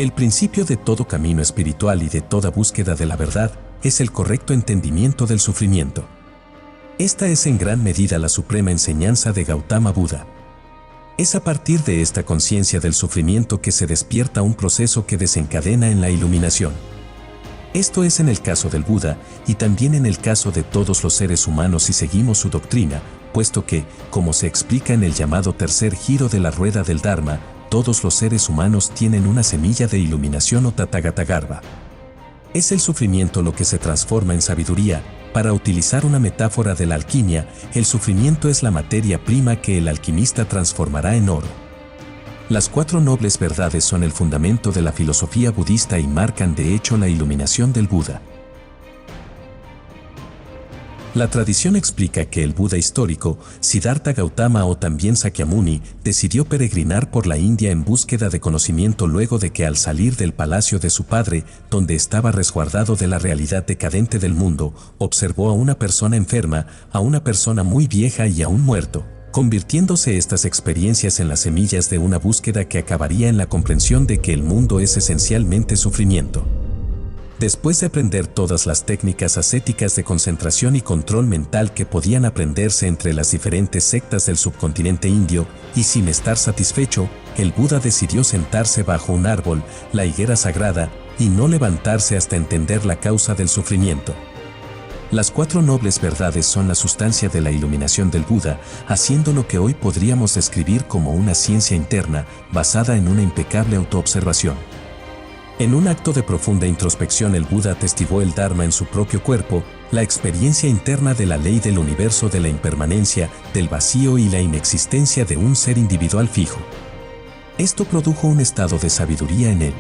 El principio de todo camino espiritual y de toda búsqueda de la verdad es el correcto entendimiento del sufrimiento. Esta es en gran medida la suprema enseñanza de Gautama Buda. Es a partir de esta conciencia del sufrimiento que se despierta un proceso que desencadena en la iluminación. Esto es en el caso del Buda y también en el caso de todos los seres humanos si seguimos su doctrina, puesto que, como se explica en el llamado tercer giro de la rueda del Dharma, todos los seres humanos tienen una semilla de iluminación o Tathagata. Es el sufrimiento lo que se transforma en sabiduría. Para utilizar una metáfora de la alquimia, el sufrimiento es la materia prima que el alquimista transformará en oro. Las 4 nobles verdades son el fundamento de la filosofía budista y marcan de hecho la iluminación del Buda. La tradición explica que el Buda histórico, Siddhartha Gautama o también Sakyamuni, decidió peregrinar por la India en búsqueda de conocimiento luego de que al salir del palacio de su padre, donde estaba resguardado de la realidad decadente del mundo, observó a una persona enferma, a una persona muy vieja y a un muerto, convirtiéndose estas experiencias en las semillas de una búsqueda que acabaría en la comprensión de que el mundo es esencialmente sufrimiento. Después de aprender todas las técnicas ascéticas de concentración y control mental que podían aprenderse entre las diferentes sectas del subcontinente indio, y sin estar satisfecho, el Buda decidió sentarse bajo un árbol, la higuera sagrada, y no levantarse hasta entender la causa del sufrimiento. Las 4 nobles verdades son la sustancia de la iluminación del Buda, haciendo lo que hoy podríamos describir como una ciencia interna, basada en una impecable autoobservación. En un acto de profunda introspección el Buda atestiguó el Dharma en su propio cuerpo, la experiencia interna de la ley del universo de la impermanencia, del vacío y la inexistencia de un ser individual fijo. Esto produjo un estado de sabiduría en él.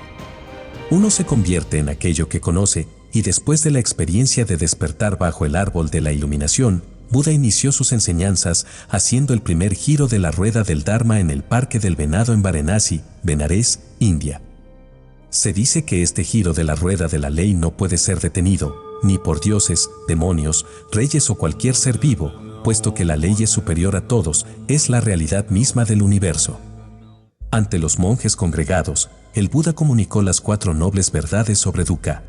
Uno se convierte en aquello que conoce, y después de la experiencia de despertar bajo el árbol de la iluminación, Buda inició sus enseñanzas haciendo el primer giro de la rueda del Dharma en el Parque del Venado en Varanasi, Benares, India. Se dice que este giro de la rueda de la ley no puede ser detenido, ni por dioses, demonios, reyes o cualquier ser vivo, puesto que la ley es superior a todos, es la realidad misma del universo. Ante los monjes congregados, el Buda comunicó las 4 nobles verdades sobre dukkha.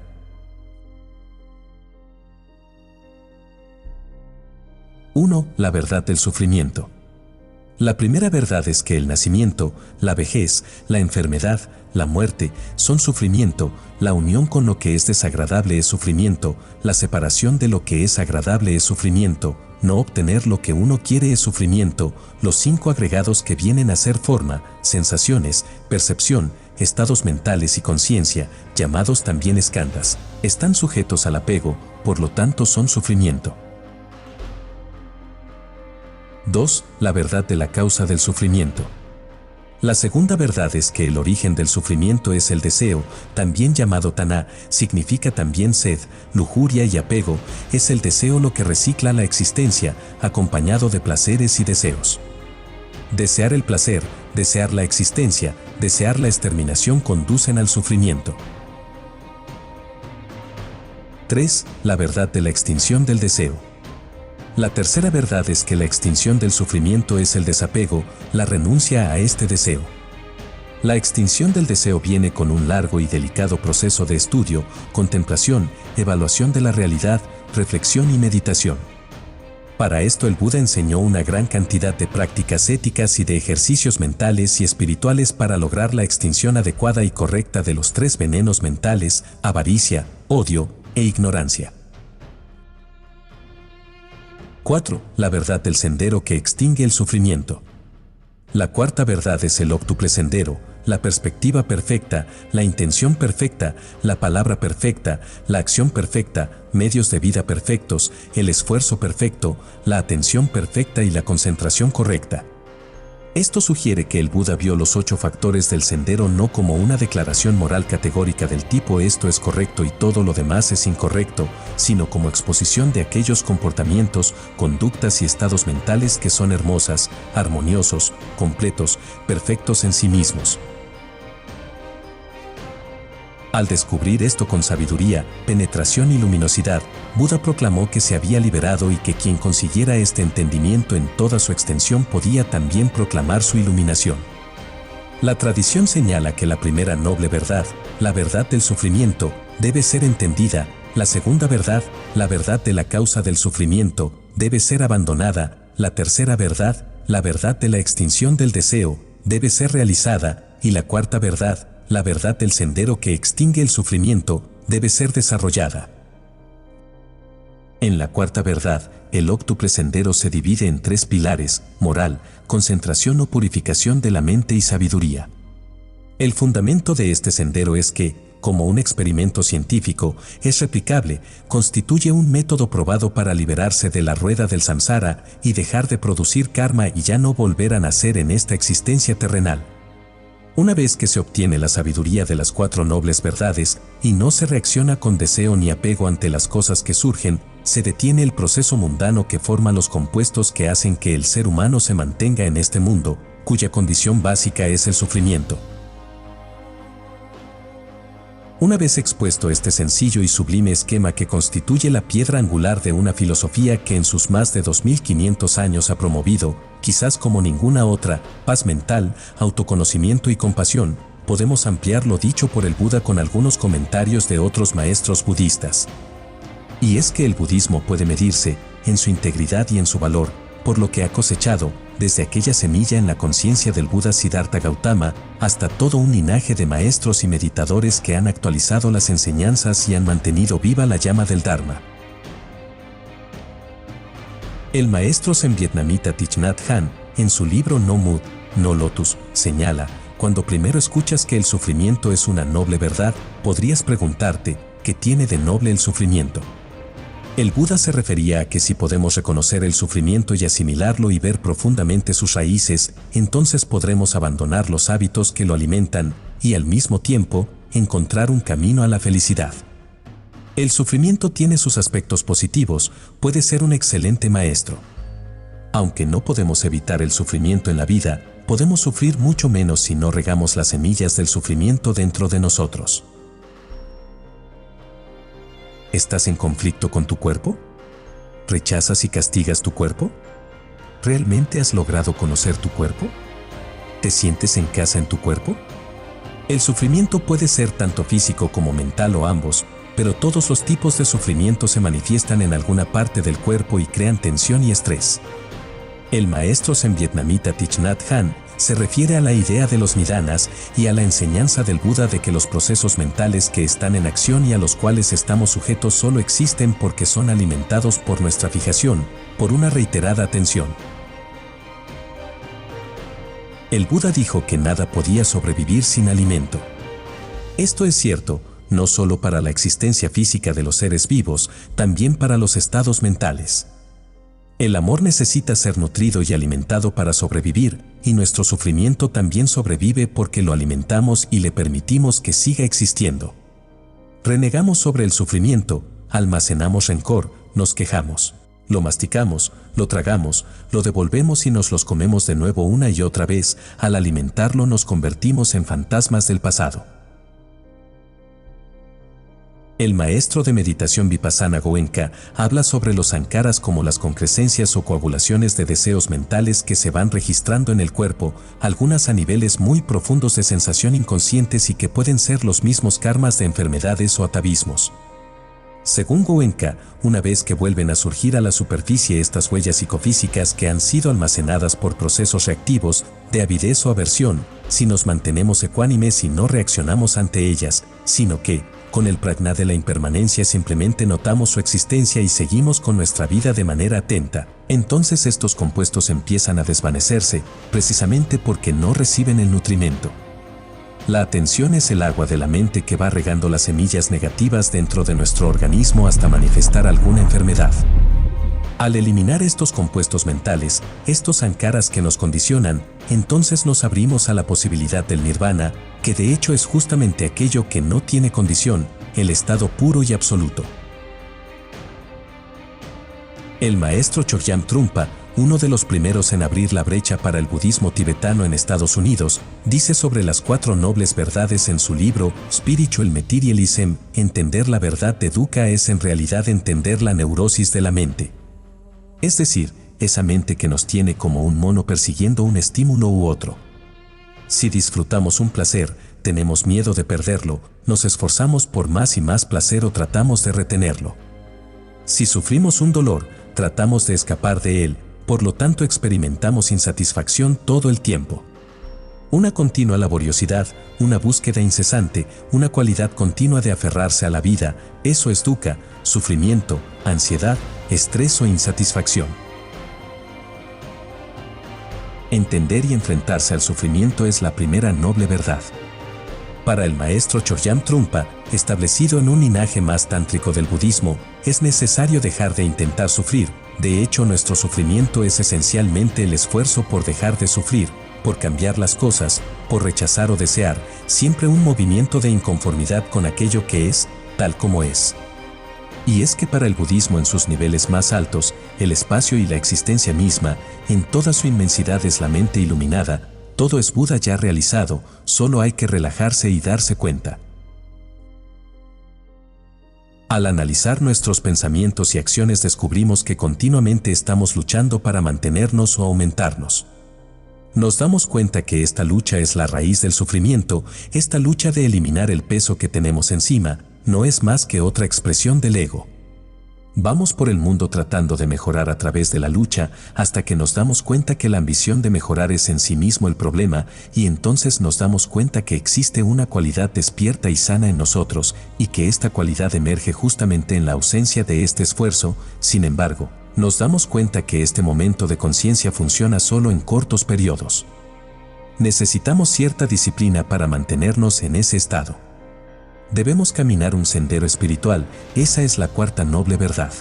1. La verdad del sufrimiento. La primera verdad es que el nacimiento, la vejez, la enfermedad, la muerte, son sufrimiento, la unión con lo que es desagradable es sufrimiento, la separación de lo que es agradable es sufrimiento, no obtener lo que uno quiere es sufrimiento, los 5 agregados que vienen a ser forma, sensaciones, percepción, estados mentales y conciencia, llamados también skandhas, están sujetos al apego, por lo tanto son sufrimiento. 2. La verdad de la causa del sufrimiento. La segunda verdad es que el origen del sufrimiento es el deseo, también llamado taná, significa también sed, lujuria y apego, es el deseo lo que recicla la existencia, acompañado de placeres y deseos. Desear el placer, desear la existencia, desear la exterminación conducen al sufrimiento. 3. La verdad de la extinción del deseo. La tercera verdad es que la extinción del sufrimiento es el desapego, la renuncia a este deseo. La extinción del deseo viene con un largo y delicado proceso de estudio, contemplación, evaluación de la realidad, reflexión y meditación. Para esto el Buda enseñó una gran cantidad de prácticas éticas y de ejercicios mentales y espirituales para lograr la extinción adecuada y correcta de los 3 venenos mentales, avaricia, odio e ignorancia. 4. La verdad del sendero que extingue el sufrimiento. La cuarta verdad es el óctuple sendero, la perspectiva perfecta, la intención perfecta, la palabra perfecta, la acción perfecta, medios de vida perfectos, el esfuerzo perfecto, la atención perfecta y la concentración correcta. Esto sugiere que el Buda vio los 8 factores del sendero no como una declaración moral categórica del tipo esto es correcto y todo lo demás es incorrecto, sino como exposición de aquellos comportamientos, conductas y estados mentales que son hermosas, armoniosos, completos, perfectos en sí mismos. Al descubrir esto con sabiduría, penetración y luminosidad, Buda proclamó que se había liberado y que quien consiguiera este entendimiento en toda su extensión podía también proclamar su iluminación. La tradición señala que la primera noble verdad, la verdad del sufrimiento, debe ser entendida. La segunda verdad, la verdad de la causa del sufrimiento, debe ser abandonada. La tercera verdad, la verdad de la extinción del deseo, debe ser realizada. Y la cuarta verdad, la verdad del sendero que extingue el sufrimiento, debe ser desarrollada. En la cuarta verdad, el óctuple sendero se divide en tres pilares: moral, concentración o purificación de la mente y sabiduría. El fundamento de este sendero es que, como un experimento científico, es replicable, constituye un método probado para liberarse de la rueda del samsara y dejar de producir karma y ya no volver a nacer en esta existencia terrenal. Una vez que se obtiene la sabiduría de las cuatro nobles verdades y no se reacciona con deseo ni apego ante las cosas que surgen, se detiene el proceso mundano que forma los compuestos que hacen que el ser humano se mantenga en este mundo, cuya condición básica es el sufrimiento. Una vez expuesto este sencillo y sublime esquema que constituye la piedra angular de una filosofía que en sus más de 2500 años ha promovido, quizás como ninguna otra, paz mental, autoconocimiento y compasión, podemos ampliar lo dicho por el Buda con algunos comentarios de otros maestros budistas. Y es que el budismo puede medirse, en su integridad y en su valor, por lo que ha cosechado, desde aquella semilla en la conciencia del Buda Siddhartha Gautama, hasta todo un linaje de maestros y meditadores que han actualizado las enseñanzas y han mantenido viva la llama del Dharma. El maestro zen vietnamita Thich Nhat Hanh, en su libro No Mood, No Lotus, señala: cuando primero escuchas que el sufrimiento es una noble verdad, podrías preguntarte, ¿qué tiene de noble el sufrimiento? El Buda se refería a que si podemos reconocer el sufrimiento y asimilarlo y ver profundamente sus raíces, entonces podremos abandonar los hábitos que lo alimentan y, al mismo tiempo, encontrar un camino a la felicidad. El sufrimiento tiene sus aspectos positivos, puede ser un excelente maestro. Aunque no podemos evitar el sufrimiento en la vida, podemos sufrir mucho menos si no regamos las semillas del sufrimiento dentro de nosotros. ¿Estás en conflicto con tu cuerpo? ¿Rechazas y castigas tu cuerpo? ¿Realmente has logrado conocer tu cuerpo? ¿Te sientes en casa en tu cuerpo? El sufrimiento puede ser tanto físico como mental o ambos, pero todos los tipos de sufrimiento se manifiestan en alguna parte del cuerpo y crean tensión y estrés. El maestro zen vietnamita Thich Nhat Hanh se refiere a la idea de los nidanas y a la enseñanza del Buda de que los procesos mentales que están en acción y a los cuales estamos sujetos solo existen porque son alimentados por nuestra fijación, por una reiterada atención. El Buda dijo que nada podía sobrevivir sin alimento. Esto es cierto, no solo para la existencia física de los seres vivos, también para los estados mentales. El amor necesita ser nutrido y alimentado para sobrevivir, y nuestro sufrimiento también sobrevive porque lo alimentamos y le permitimos que siga existiendo. Renegamos sobre el sufrimiento, almacenamos rencor, nos quejamos, lo masticamos, lo tragamos, lo devolvemos y nos los comemos de nuevo una y otra vez. Al alimentarlo nos convertimos en fantasmas del pasado. El maestro de meditación Vipassana Goenka habla sobre los sankaras como las concrescencias o coagulaciones de deseos mentales que se van registrando en el cuerpo, algunas a niveles muy profundos de sensación inconscientes y que pueden ser los mismos karmas de enfermedades o atavismos. Según Goenka, una vez que vuelven a surgir a la superficie estas huellas psicofísicas que han sido almacenadas por procesos reactivos, de avidez o aversión, si nos mantenemos ecuánimes y no reaccionamos ante ellas, sino que, con el prajna de la impermanencia simplemente notamos su existencia y seguimos con nuestra vida de manera atenta, entonces estos compuestos empiezan a desvanecerse, precisamente porque no reciben el nutrimento. La atención es el agua de la mente que va regando las semillas negativas dentro de nuestro organismo hasta manifestar alguna enfermedad. Al eliminar estos compuestos mentales, estos sankaras que nos condicionan, entonces nos abrimos a la posibilidad del nirvana, que de hecho es justamente aquello que no tiene condición, el estado puro y absoluto. El maestro Chogyam Trungpa, uno de los primeros en abrir la brecha para el budismo tibetano en Estados Unidos, dice sobre las 4 nobles verdades en su libro Spiritual Materialism: entender la verdad de Dukkha es en realidad entender la neurosis de la mente. Es decir, esa mente que nos tiene como un mono persiguiendo un estímulo u otro. Si disfrutamos un placer, tenemos miedo de perderlo, nos esforzamos por más y más placer o tratamos de retenerlo. Si sufrimos un dolor, tratamos de escapar de él, por lo tanto experimentamos insatisfacción todo el tiempo. Una continua laboriosidad, una búsqueda incesante, una cualidad continua de aferrarse a la vida, eso es dukkha, sufrimiento, ansiedad, estrés o insatisfacción. Entender y enfrentarse al sufrimiento es la primera noble verdad. Para el maestro Chogyam Trungpa, establecido en un linaje más tántrico del budismo, es necesario dejar de intentar sufrir. De hecho, nuestro sufrimiento es esencialmente el esfuerzo por dejar de sufrir, por cambiar las cosas, por rechazar o desear, siempre un movimiento de inconformidad con aquello que es, tal como es. Y es que para el budismo en sus niveles más altos, el espacio y la existencia misma, en toda su inmensidad es la mente iluminada, todo es Buda ya realizado, solo hay que relajarse y darse cuenta. Al analizar nuestros pensamientos y acciones descubrimos que continuamente estamos luchando para mantenernos o aumentarnos. Nos damos cuenta que esta lucha es la raíz del sufrimiento, esta lucha de eliminar el peso que tenemos encima, no es más que otra expresión del ego. Vamos por el mundo tratando de mejorar a través de la lucha hasta que nos damos cuenta que la ambición de mejorar es en sí mismo el problema y entonces nos damos cuenta que existe una cualidad despierta y sana en nosotros y que esta cualidad emerge justamente en la ausencia de este esfuerzo. Sin embargo, nos damos cuenta que este momento de conciencia funciona solo en cortos periodos. Necesitamos cierta disciplina para mantenernos en ese estado. Debemos caminar un sendero espiritual, esa es la cuarta noble verdad.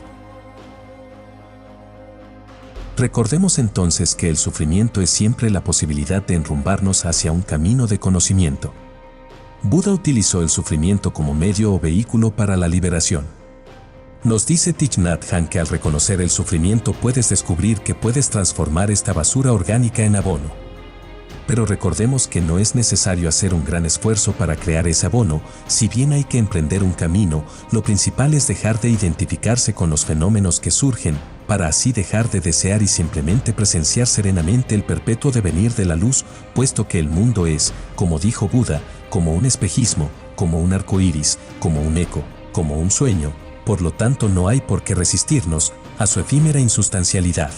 Recordemos entonces que el sufrimiento es siempre la posibilidad de enrumbarnos hacia un camino de conocimiento. Buda utilizó el sufrimiento como medio o vehículo para la liberación. Nos dice Thich Nhat Hanh que al reconocer el sufrimiento puedes descubrir que puedes transformar esta basura orgánica en abono. Pero recordemos que no es necesario hacer un gran esfuerzo para crear ese abono, si bien hay que emprender un camino, lo principal es dejar de identificarse con los fenómenos que surgen, para así dejar de desear y simplemente presenciar serenamente el perpetuo devenir de la luz, puesto que el mundo es, como dijo Buda, como un espejismo, como un arco iris, como un eco, como un sueño, por lo tanto no hay por qué resistirnos a su efímera insustancialidad.